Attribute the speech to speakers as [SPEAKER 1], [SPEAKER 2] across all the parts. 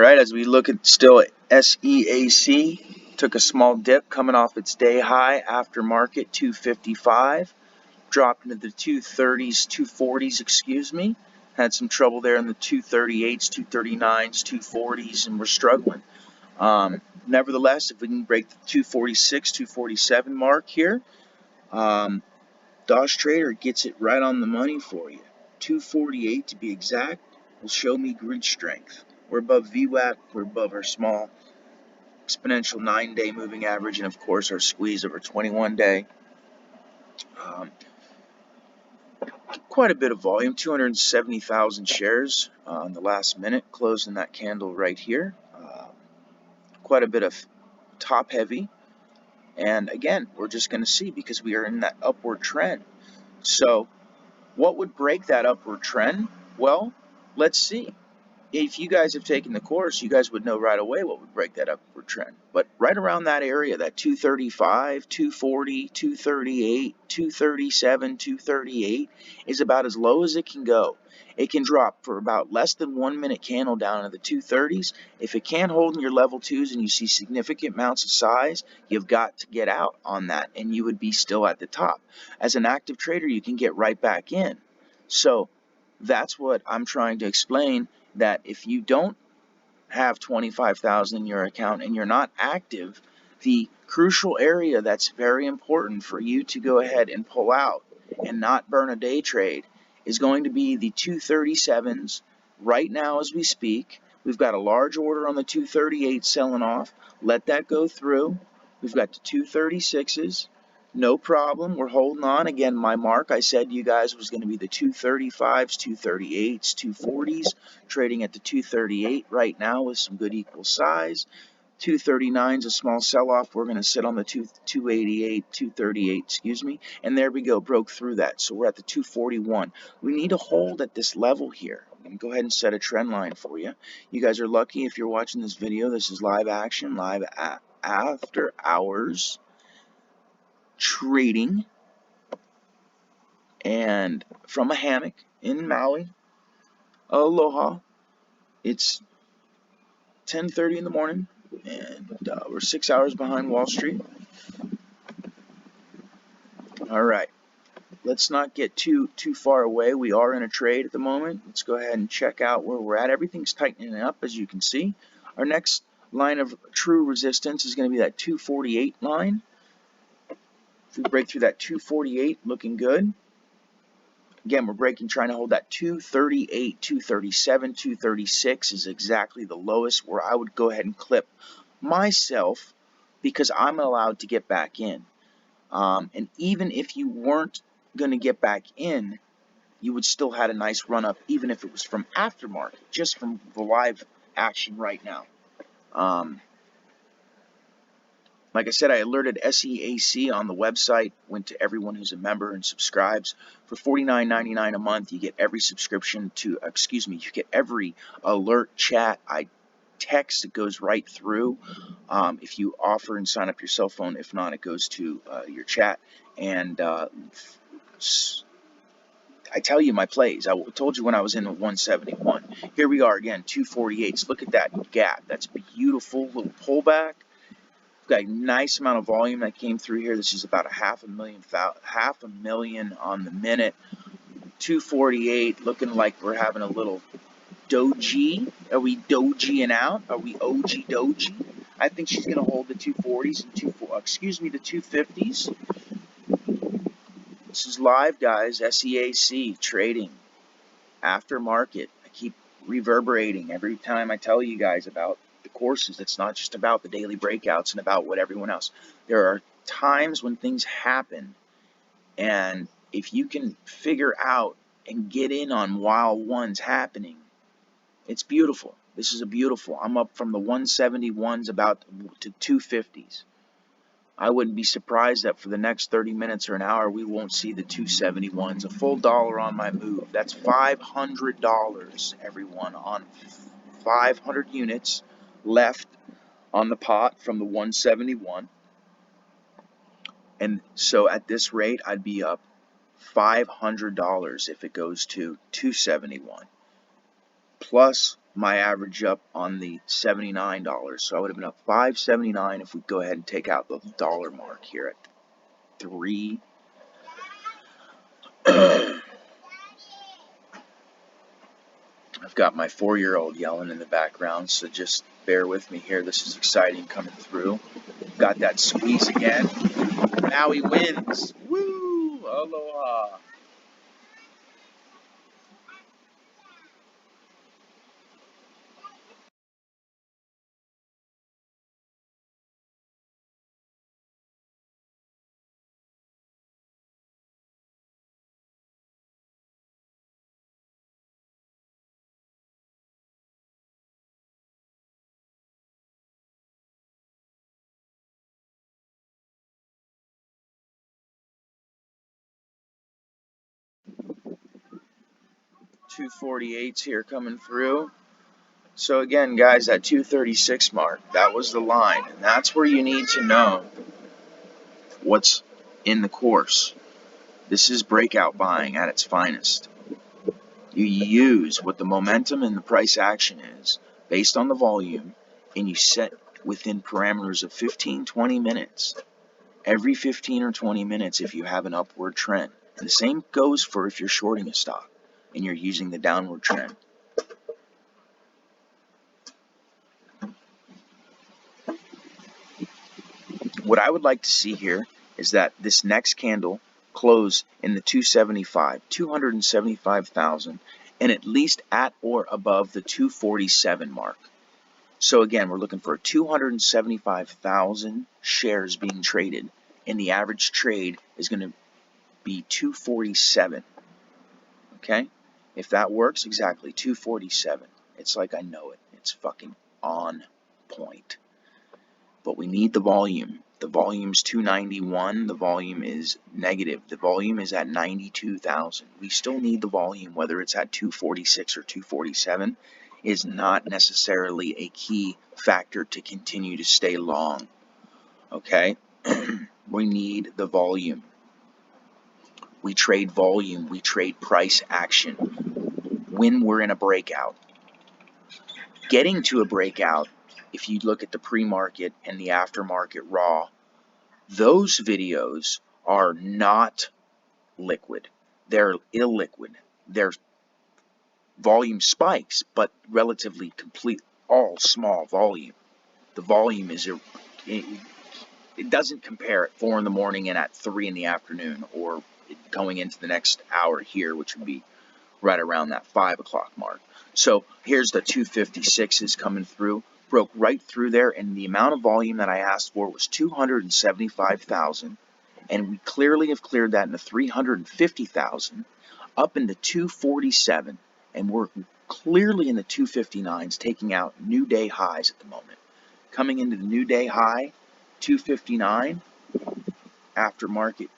[SPEAKER 1] right, as we look at still SEAC, took a small dip coming off its day high after market 255, dropped into the 230s, 240s, excuse me. Had some trouble there in the 238s, 239s, 240s, and we're struggling. Nevertheless, if we can break the 246, 247 mark here, Dodge Trader gets it right on the money for you. 248 to be exact will show me grid strength. We're above VWAP, we're above our small exponential 9-day moving average, and of course our squeeze over 21-day. Quite a bit of volume, 270,000 shares in the last minute, closing that candle right here. Quite a bit of top heavy, and again, we're just going to see because we are in that upward trend. So what would break that upward trend? Well, let's see. If you guys have taken the course, you guys would know right away what would break that upward trend. But right around that area, that 235, 240, 238, 237, 238 is about as low as it can go. It can drop for about less than 1 minute candle down into the 230s. If it can't hold in your level 2s and you see significant amounts of size, you've got to get out on that and you would be still at the top. As an active trader, you can get right back in. So that's what I'm trying to explain, that if you don't have 25,000 in your account and you're not active, the crucial area that's very important for you to go ahead and pull out and not burn a day trade is going to be the 237s. Right now as we speak, we've got a large order on the 238 selling off. Let that go through. We've got the 236s. No problem. We're holding on. Again, my mark, I said to you guys, was going to be the 235s, 238s, 240s, trading at the 238 right now with some good equal size. 239 is a small sell-off. We're going to sit on the 288, 238, excuse me. And there we go, broke through that. So we're at the 241. We need to hold at this level here. I'm going to go ahead and set a trend line for you. You guys are lucky if you're watching this video. This is live action, live after hours trading, and from a hammock in Maui. Aloha. It's 10:30 in the morning, and we're 6 hours behind Wall Street. All right, let's not get too far away. We are in a trade at the moment. Let's go ahead and check out where we're at. Everything's tightening up, as you can see. Our next line of true resistance is going to be that 248 line. If we break through that 248, looking good. Again, we're breaking, trying to hold that 238, 237, 236 is exactly the lowest where I would go ahead and clip myself because I'm allowed to get back in. And even if you weren't going to get back in, you would still had a nice run up, even if it was from aftermarket, just from the live action right now. Like I said, I alerted SEAC on the website, went to everyone who's a member and subscribes. For $49.99 a month, you get every subscription to, you get every alert chat I text. It goes right through. If you offer and sign up your cell phone, if not, it goes to your chat. And I tell you my plays. I told you when I was in the 171. Here we are again, 248s. Look at that gap. That's beautiful little pullback. Got a nice amount of volume that came through here. This is about a half a million on the minute. 248, looking like we're having a little doji. Are we dojiing out? Are we OG doji? I think she's going to hold the 240s and the 250s. This is live, guys. SEAC trading aftermarket. I keep reverberating every time I tell you guys about the courses. It's not just about the daily breakouts and about what everyone else. There are times when things happen, and if you can figure out and get in on while one's happening, it's beautiful. This is a beautiful. I'm up from the 171s about to 250s. I wouldn't be surprised that for the next 30 minutes or an hour we won't see the 271s. A full dollar on my move. That's $500, everyone, on 500 units left on the pot from the 171. And so at this rate, I'd be up $500 if it goes to 271. Plus my average up on the $79. So I would have been up $5.79 if we go ahead and take out the dollar mark here at 3. I've got my 4-year-old yelling in the background, so just bear with me here. This is exciting coming through. Got that squeeze again. Now he wins. Woo! Aloha. $248s here coming through. So again, guys, that 236 mark, that was the line. And that's where you need to know what's in the course. This is breakout buying at its finest. You use what the momentum and the price action is based on the volume, and you set within parameters of 15-20 minutes. Every 15 or 20 minutes if you have an upward trend. And the same goes for if you're shorting a stock and you're using the downward trend. What I would like to see here is that this next candle close in the 275,000, and at least at or above the 247 mark. So again, we're looking for 275,000 shares being traded, and the average trade is going to be 247. Okay? If that works, exactly 247. It's like I know it. It's fucking on point. But we need the volume. The volume's 291. The volume is negative. The volume is at 92,000. We still need the volume, whether it's at 246 or 247, is not necessarily a key factor to continue to stay long. Okay? We need the volume. We trade volume. We trade price action when we're in a breakout. Getting to a breakout, if you look at the pre-market and the aftermarket raw, those videos are not liquid. They're illiquid. They're volume spikes, but relatively complete, all small volume. The volume is, it doesn't compare at 4 in the morning and at 3 in the afternoon, or going into the next hour here, which would be right around that 5 o'clock mark. So here's the 256s coming through. Broke right through there, and the amount of volume that I asked for was 275,000, and we clearly have cleared that into 350,000, up into 247, and we're clearly in the 259s, taking out new day highs at the moment. Coming into the new day high, 259 after market.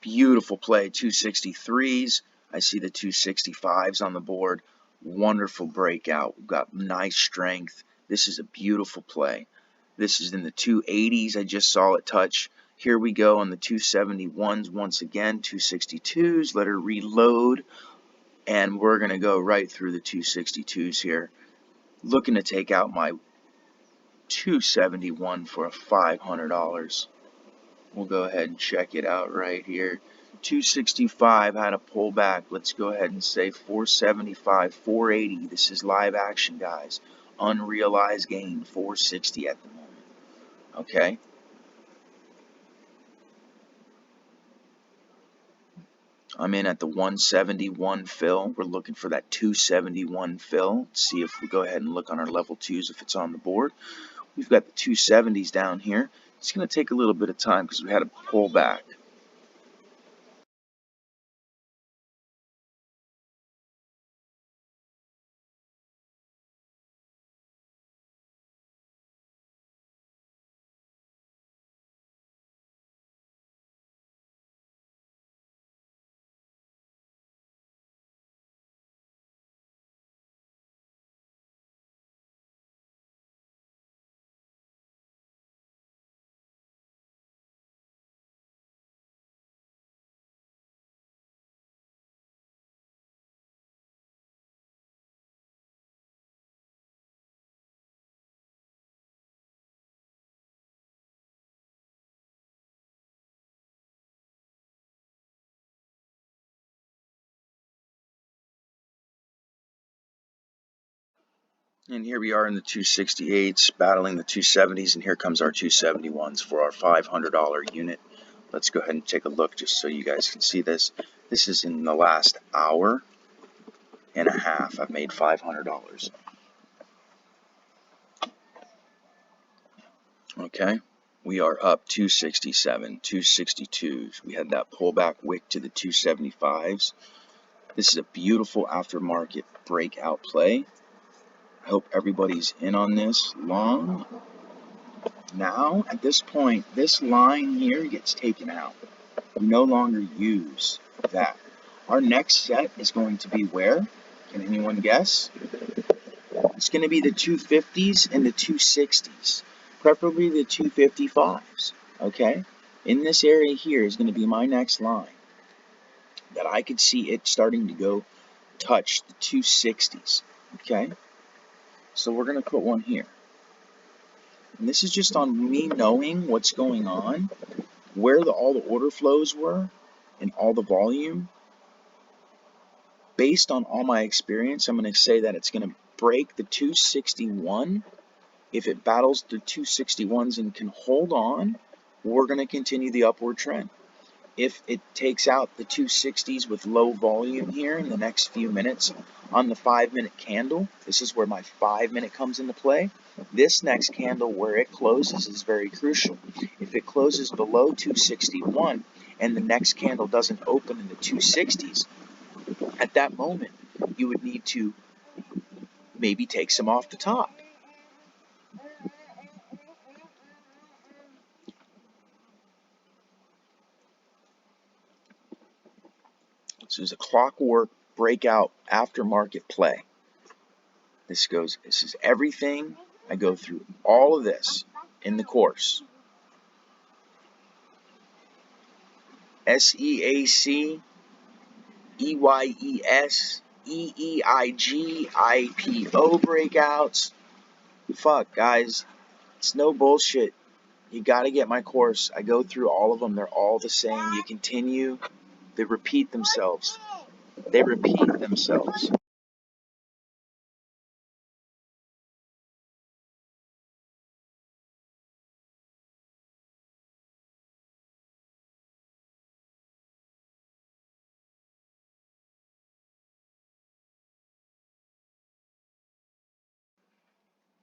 [SPEAKER 1] Beautiful play, 263s. I see the 265s on the board. Wonderful breakout. We've got nice strength. This is a beautiful play. This is in the 280s. I just saw it touch. Here we go on the 271s once again. 262s. Let her reload. And we're going to go right through the 262s here. Looking to take out my 271 for $500. We'll go ahead and check it out right here. 265 had a pullback. Let's go ahead and say 475, 480. This is live action, guys. Unrealized gain, 460 at the moment. Okay? I'm in at the 171 fill. We're looking for that 271 fill. Let's see if we go ahead and look on our level 2s if it's on the board. We've got the 270s down here. It's going to take a little bit of time because we had a pullback. And here we are in the 268s battling the 270s, and here comes our 271s for our $500 unit. Let's go ahead and take a look just so you guys can see this. This is in the last hour and a half. I've made $500. Okay, we are up 267, 262s. We had that pullback wick to the 275s. This is a beautiful aftermarket breakout play. I hope everybody's in on this long. Now, at this point, this line here gets taken out. We no longer use that. Our next set is going to be where? Can anyone guess? It's going to be the 250s and the 260s, preferably the 255s, okay? In this area here is going to be my next line that I could see it starting to go touch the 260s, okay? So we're going to put one here. And this is just on me knowing what's going on, where all the order flows were, and all the volume. Based on all my experience, I'm going to say that it's going to break the 261. If it battles the 261s and can hold on, we're going to continue the upward trend. If it takes out the 260s with low volume here in the next few minutes on the 5-minute candle, this is where my 5-minute comes into play. This next candle where it closes is very crucial. If it closes below 261 and the next candle doesn't open in the 260s, at that moment you would need to maybe take some off the top. This is a clockwork breakout aftermarket play. This is everything. I go through all of this in the course. SEAC, EYES, EEIG, IPO breakouts. Fuck, guys. It's no bullshit. You gotta get my course. I go through all of them. They're all the same. You continue. They repeat themselves. They repeat themselves.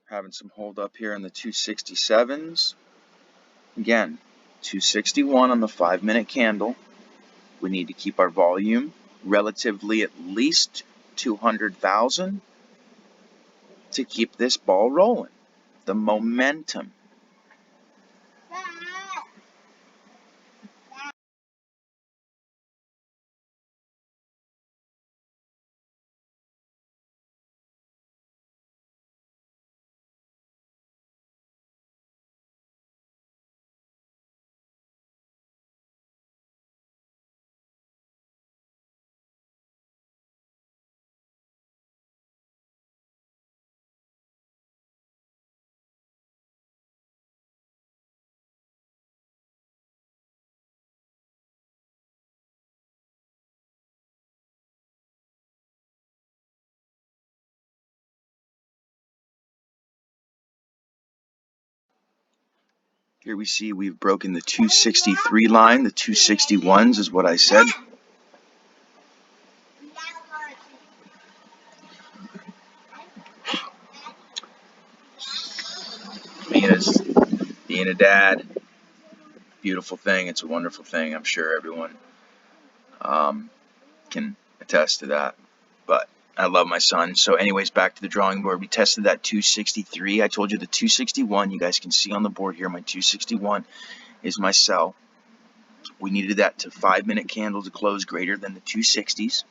[SPEAKER 1] Having some hold up here in the 267s. Again, 261 on the 5-minute candle. We need to keep our volume relatively at least 200,000 to keep this ball rolling. The momentum. Here we see we've broken the 263 line. The 261s is what I said. Being a dad, beautiful thing. It's a wonderful thing. I'm sure everyone can attest to that. But I love my son. So anyways, back to the drawing board. We tested that 263. I told you the 261, you guys can see on the board here, my 261 is my sell. We needed that to 5-minute candle to close greater than the 260s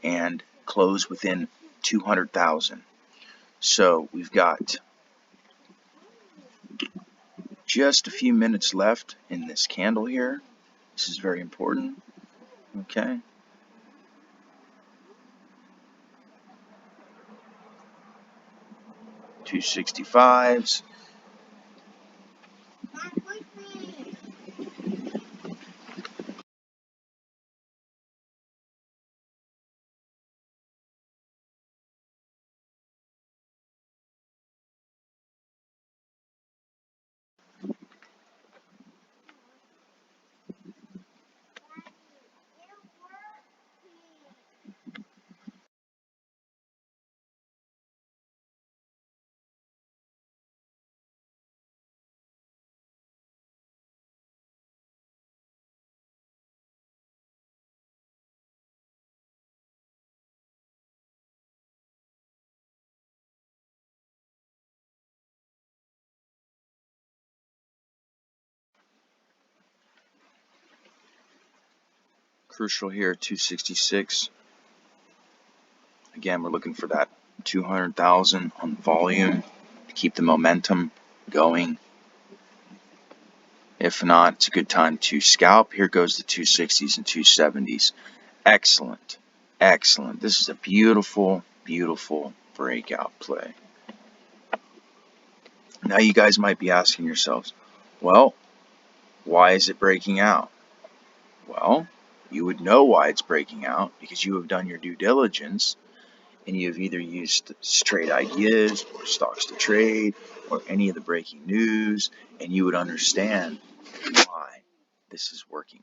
[SPEAKER 1] and close within 200,000. So we've got just a few minutes left in this candle here. This is very important. Okay. $265s. Crucial here, 266. Again, we're looking for that 200,000 on volume to keep the momentum going. If not, it's a good time to scalp. Here goes the 260s and 270s. Excellent. Excellent. This is a beautiful, beautiful breakout play. Now you guys might be asking yourselves, well, why is it breaking out? Well, you would know why it's breaking out because you have done your due diligence and you've either used Trade Ideas or Stocks to Trade or any of the breaking news, and you would understand why this is working.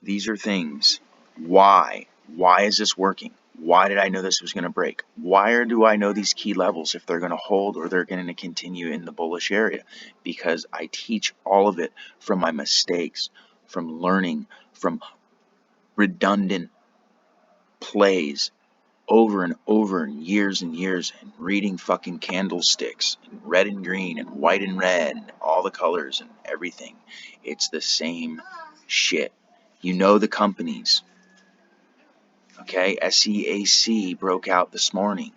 [SPEAKER 1] These are things. Why? Why is this working? Why did I know this was going to break? Why do I know these key levels if they're going to hold or they're going to continue in the bullish area? Because I teach all of it from my mistakes, from learning, from redundant plays over and over and years, and reading fucking candlesticks in red and green and white and red and all the colors and everything. It's the same shit. You know the companies. Okay, SEAC broke out this morning.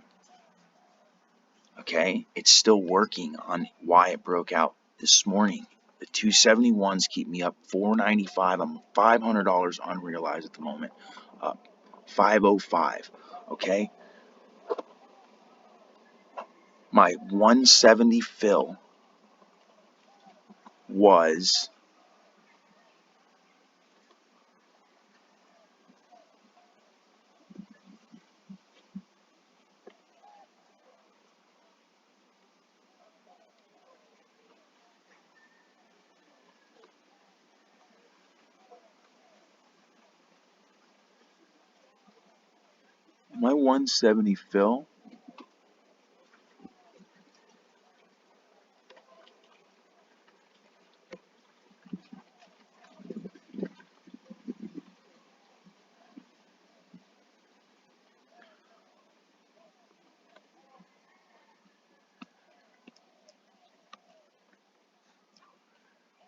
[SPEAKER 1] Okay, it's still working on why it broke out this morning. The 271s keep me up $495. I'm $500 unrealized at the moment. Up 505. Okay, my 170 fill was my 170 fill.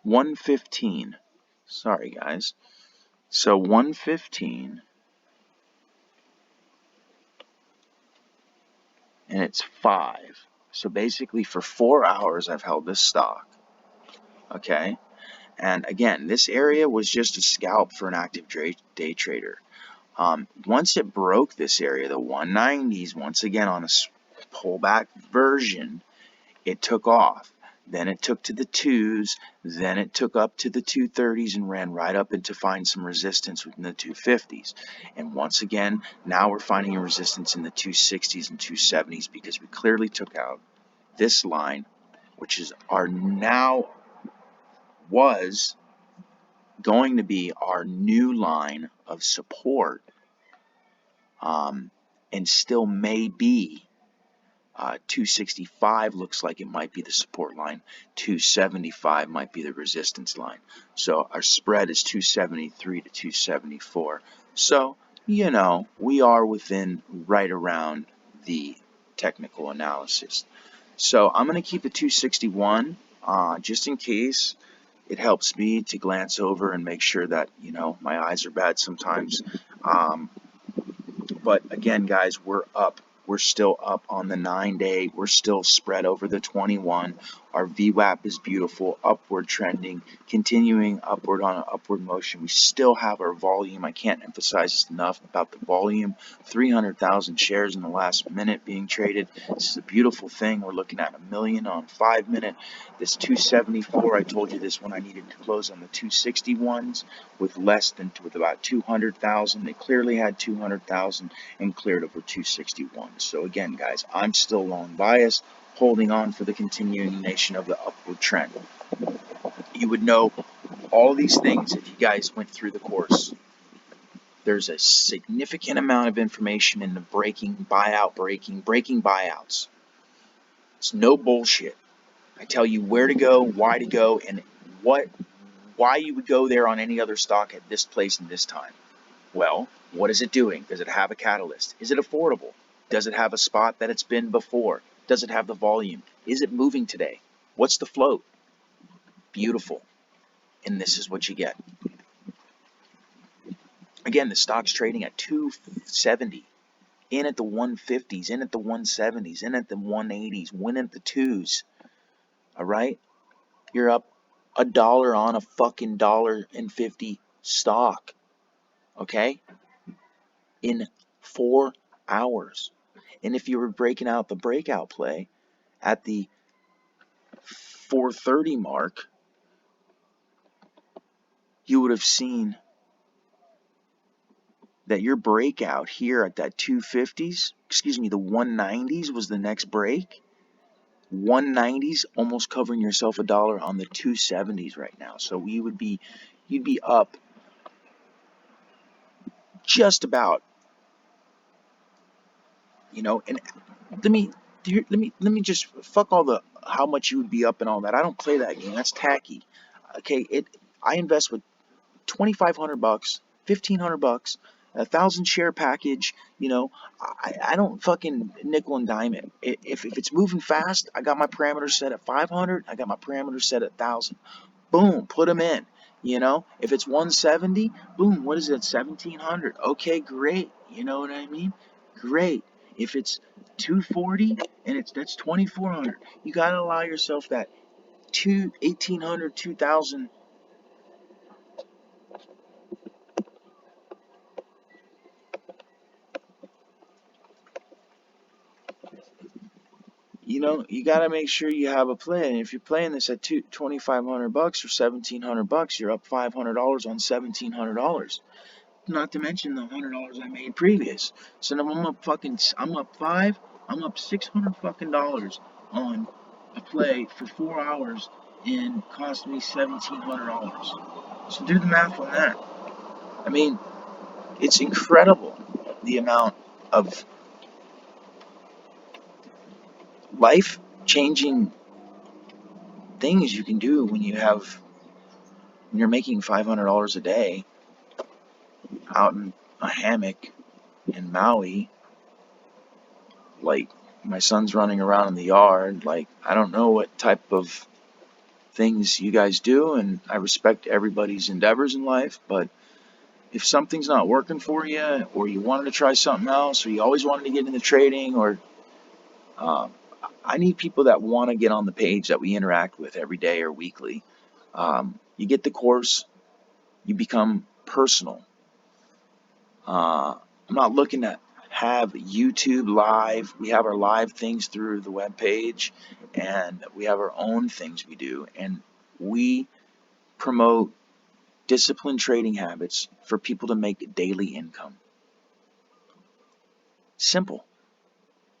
[SPEAKER 1] $115. Sorry, guys. So $115, and it's 5. So basically, for 4 hours, I've held this stock. Okay, and again, this area was just a scalp for an active day trader. Once it broke this area, the 190s, once again on a pullback version, it took off. Then it took to the 2s, then it took up to the 230s and ran right up into find some resistance within the 250s. And once again, now we're finding a resistance in the 260s and 270s because we clearly took out this line, which is was going to be our new line of support, and still may be. 265 looks like it might be the support line. 275 might be the resistance line. So our spread is 273 to 274. So, we are within right around the technical analysis. So I'm going to keep the 261 just in case. It helps me to glance over and make sure that, my eyes are bad sometimes. But again, guys, we're up. We're still up on the 9-day. We're still spread over the 21. Our VWAP is beautiful, upward trending, continuing upward on an upward motion. We still have our volume. I can't emphasize this enough about the volume. 300,000 shares in the last minute being traded. This is a beautiful thing. We're looking at 1 million on 5 minute. This 274, I told you this when I needed to close on the 261s with about 200,000. They clearly had 200,000 and cleared over 261. So again, guys, I'm still long biased, holding on for the continuation of the upward trend. You would know all these things if you guys went through the course. There's a significant amount of information in the breaking buyouts. It's no bullshit. I tell you where to go, why to go, and why you would go there on any other stock at this place and this time. Well, what is it doing? Does it have a catalyst? Is it affordable? Does it have a spot that it's been before? Does it have the volume? Is it moving today? What's the float? Beautiful. And this is what you get. Again, the stock's trading at 270, in at the 150s, in at the 170s, in at the 180s, win at the twos. All right, you're up $1 on a fucking $1.50 stock. Okay, in 4 hours. And if you were breaking out the breakout play at the 430 mark, you would have seen that your breakout here at that 250s, excuse me, the 190s was the next break. 190s, almost covering yourself $1 on the 270s right now. So you'd be up just about, and let me just fuck all the how much you would be up and all that. I don't play that game. That's tacky. Okay, I invest with $2,500, $1,500, 1,000 share package. I don't fucking nickel and dime it. If it's moving fast, I got my parameters set at 500. I got my parameters set at 1,000. Boom, put them in. If it's 170, boom, what is it? 1,700. Okay, great. You know what I mean? Great. If it's 240 and that's 2,400, you gotta allow yourself that 1,800, 2,000. You got to make sure you have a plan. If you're playing this at $2,500 or $1,700, you're up $500 on $1,700. Not to mention the $100 I made previous. So now I'm up I'm up $600 fucking dollars on a play for 4 hours and cost me $1,700. So do the math on that. I mean, it's incredible the amount of life changing things you can do when you're making $500 a day out in a hammock in Maui. Like, my son's running around in the yard. Like, I don't know what type of things you guys do, and I respect everybody's endeavors in life, but if something's not working for you, or you wanted to try something else, or you always wanted to get into trading, or um, I need people that want to get on the page that we interact with every day or weekly. You get the course, you become personal. I'm not looking to have YouTube live. We have our live things through the web page, and we have our own things we do, and we promote disciplined trading habits for people to make daily income. Simple.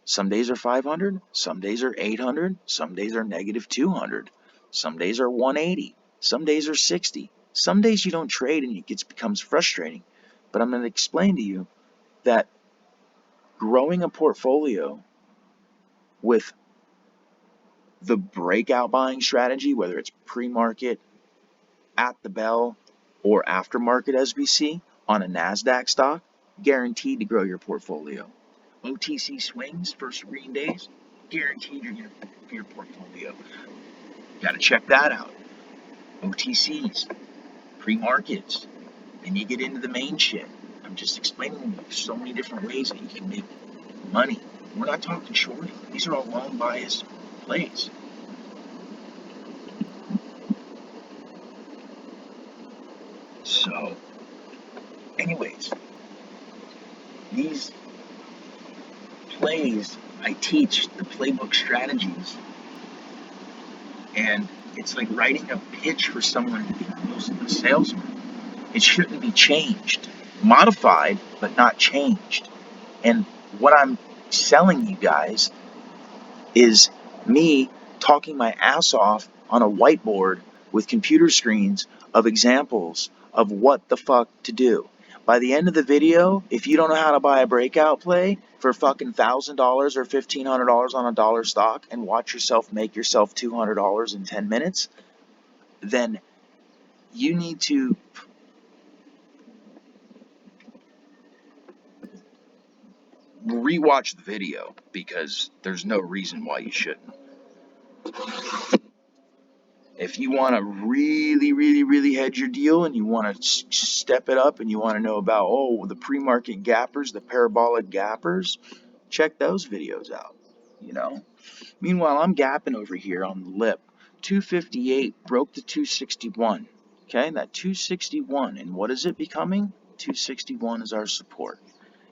[SPEAKER 1] Some days are 500, some days are 800, some days are negative 200, some days are 180, some days are 60. Some days you don't trade and it becomes frustrating. But I'm going to explain to you that growing a portfolio with the breakout buying strategy, whether it's pre-market, at the bell, or aftermarket as we see on a NASDAQ stock, guaranteed to grow your portfolio. OTC swings, first green days, guaranteed you're going to grow your portfolio. Got to check that out. OTCs, pre-markets, and you get into the main shit. I'm just explaining to you so many different ways that you can make money. We're not talking shorting. These are all long bias plays. So, anyways, these plays, I teach the playbook strategies, and it's like writing a pitch for someone who's a salesman. It shouldn't be changed, modified, but not changed. And what I'm selling you guys is me talking my ass off on a whiteboard with computer screens of examples of what the fuck to do. By the end of the video, if you don't know how to buy a breakout play for fucking $1,000 or $1,500 on a dollar stock and watch yourself make yourself $200 in 10 minutes, then you need to rewatch the video, because there's no reason why you shouldn't. If you want to really, really, really hedge your deal and you want to step it up and you want to know about, the pre-market gappers, the parabolic gappers, check those videos out, you know. Meanwhile, I'm gapping over here on the lip. 258 broke the 261. Okay, that 261, and what is it becoming? 261 is our support.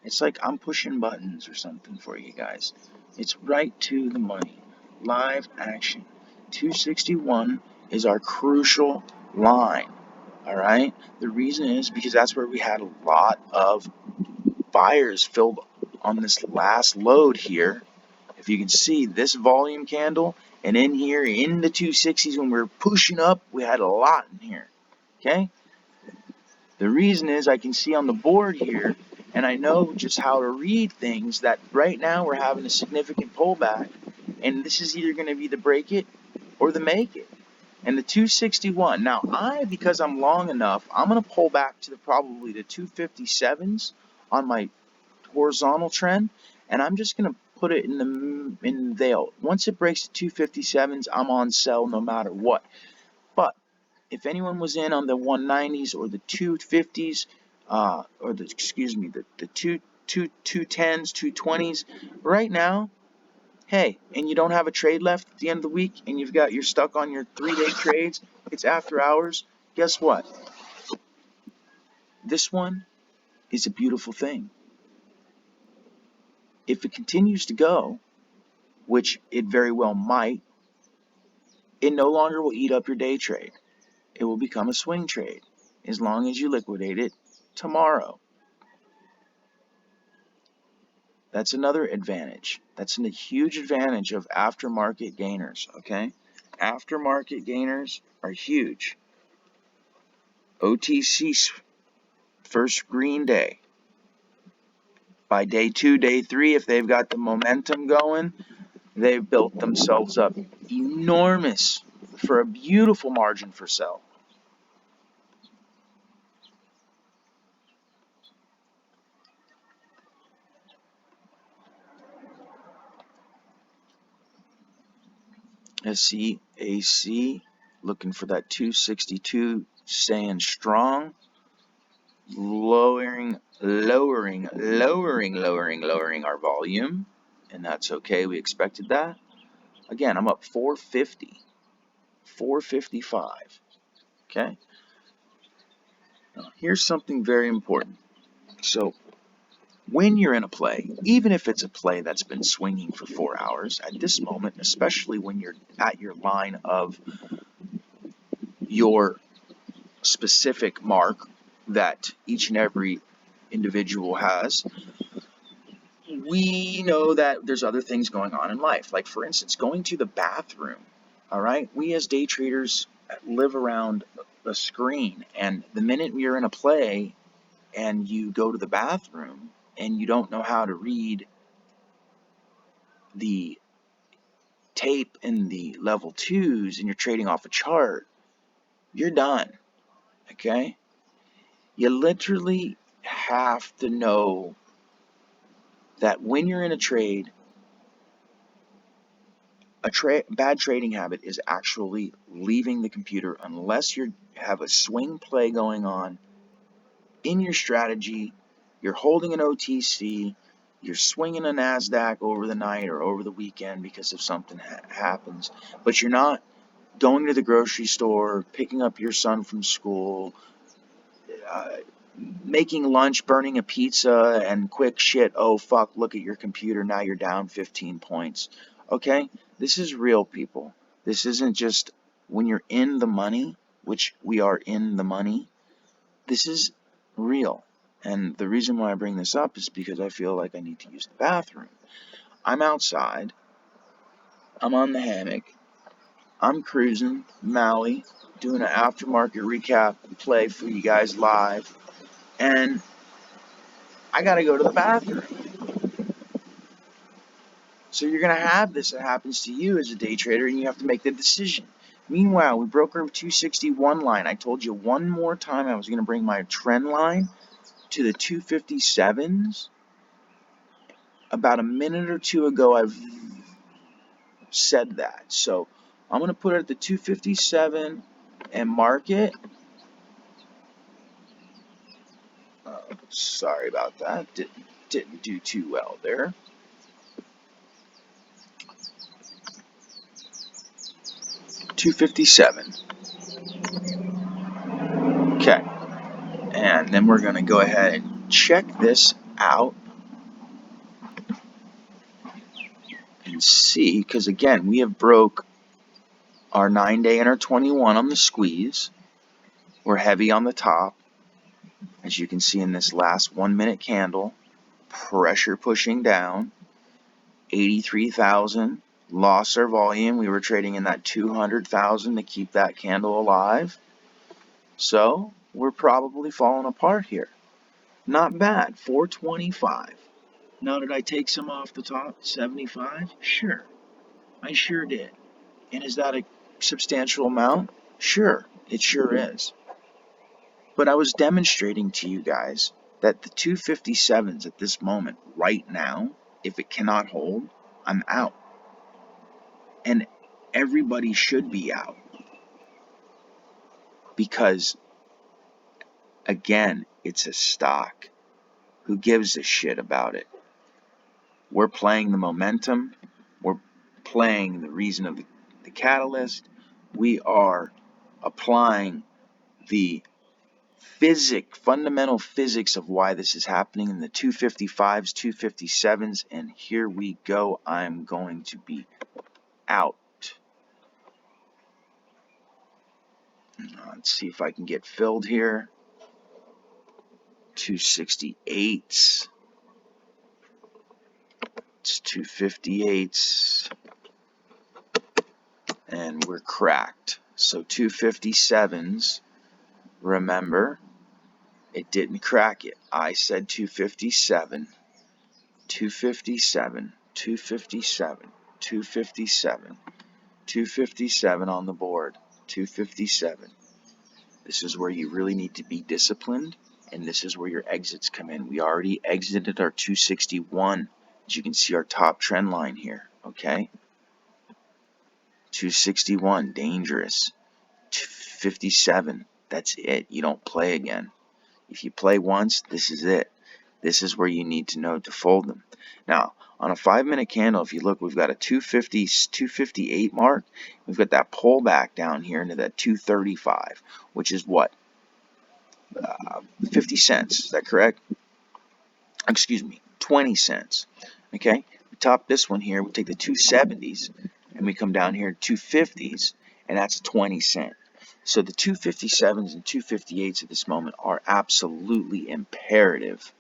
[SPEAKER 1] It's like I'm pushing buttons or something for you guys. It's right to the money. Live action. 261 is our crucial line. All right? The reason is because that's where we had a lot of buyers filled on this last load here. If you can see this volume candle, and in here in the 260s when we were pushing up, we had a lot in here. Okay? The reason is I can see on the board here, and I know just how to read things, that right now we're having a significant pullback, and this is either going to be the break it or the make it. And the 261, now because I'm long enough, I'm going to pull back to probably the 257s on my horizontal trend, and I'm just going to put it in there. Once it breaks the 257s, I'm on sell no matter what. But if anyone was in on the 190s or the 250s, or the 210s, 220s, right now, hey, and you don't have a trade left at the end of the week, and you're stuck on your 3-day trades, it's after hours, guess what? This one is a beautiful thing. If it continues to go, which it very well might, it no longer will eat up your day trade. It will become a swing trade as long as you liquidate it tomorrow. That's another advantage. That's a huge advantage of aftermarket gainers, okay? Aftermarket gainers are huge. OTC's first green day. By day 2, day 3, if they've got the momentum going, they've built themselves up enormous for a beautiful margin for sell. SEAC looking for that 262, staying strong, lowering our volume, and that's okay. We expected that. Again, I'm up 450, 455. Okay. Now, here's something very important. So, when you're in a play, even if it's a play that's been swinging for 4 hours, at this moment, especially when you're at your line of your specific mark that each and every individual has, we know that there's other things going on in life. Like, for instance, going to the bathroom. All right? We as day traders live around a screen, and the minute you're in a play and you go to the bathroom and you don't know how to read the tape in the level 2s and you're trading off a chart, you're done. Okay? You literally have to know that when you're in a trade, bad trading habit is actually leaving the computer unless you have a swing play going on in your strategy. You're holding an OTC, you're swinging a NASDAQ over the night or over the weekend because if something happens, but you're not going to the grocery store, picking up your son from school, making lunch, burning a pizza, and quick shit, oh fuck, look at your computer, now you're down 15 points. Okay? This is real, people. This isn't just when you're in the money, which we are in the money. This is real. And the reason why I bring this up is because I feel like I need to use the bathroom. I'm outside. I'm on the hammock. I'm cruising Maui, doing an aftermarket recap play for you guys live. And I got to go to the bathroom. So you're going to have this that happens to you as a day trader, and you have to make the decision. Meanwhile, we broke our 261 line. I told you one more time I was going to bring my trend line to the 257s. About a minute or two ago, I've said that. So I'm going to put it at the 257 and mark it. Sorry about that. Didn't do too well there. $257. Okay. And then we're going to go ahead and check this out and see, because again, we have broke our 9-day and our 21 on the squeeze. We're heavy on the top, as you can see in this last 1 minute candle. Pressure pushing down, 83,000. Lost our volume. We were trading in that 200,000 to keep that candle alive. So we're probably falling apart here. Not bad, 425. Now, did I take some off the top? 75? Sure, I sure did. And is that a substantial amount? Sure, it sure is. But I was demonstrating to you guys that the 257s at this moment, right now, if it cannot hold, I'm out. And everybody should be out. Because, again, it's a stock. Who gives a shit about it? We're playing the momentum. We're playing the reason of the catalyst. We are applying the fundamental physics of why this is happening in the 255s, 257s, and here we go. I'm going to be out. Let's see if I can get filled here. 268s. It's 258s. And we're cracked. So 257s, remember, it didn't crack it. I said 257, 257, 257, 257, 257 on the board, 257. This is where you really need to be disciplined, and this is where your exits come in. We already exited our 261. As you can see, our top trend line here, okay? 261, dangerous. 257, that's it. You don't play again. If you play once, this is it. This is where you need to know to fold them. Now, on a 5-minute candle, if you look, we've got a 250, 258 mark. We've got that pullback down here into that 235, which is what? 50 cents. Is that correct? Excuse me, 20 cents. Okay? We top this one here. We take the 270s, and we come down here to 250s, and that's 20 cents. So the 257s and 258s at this moment are absolutely imperative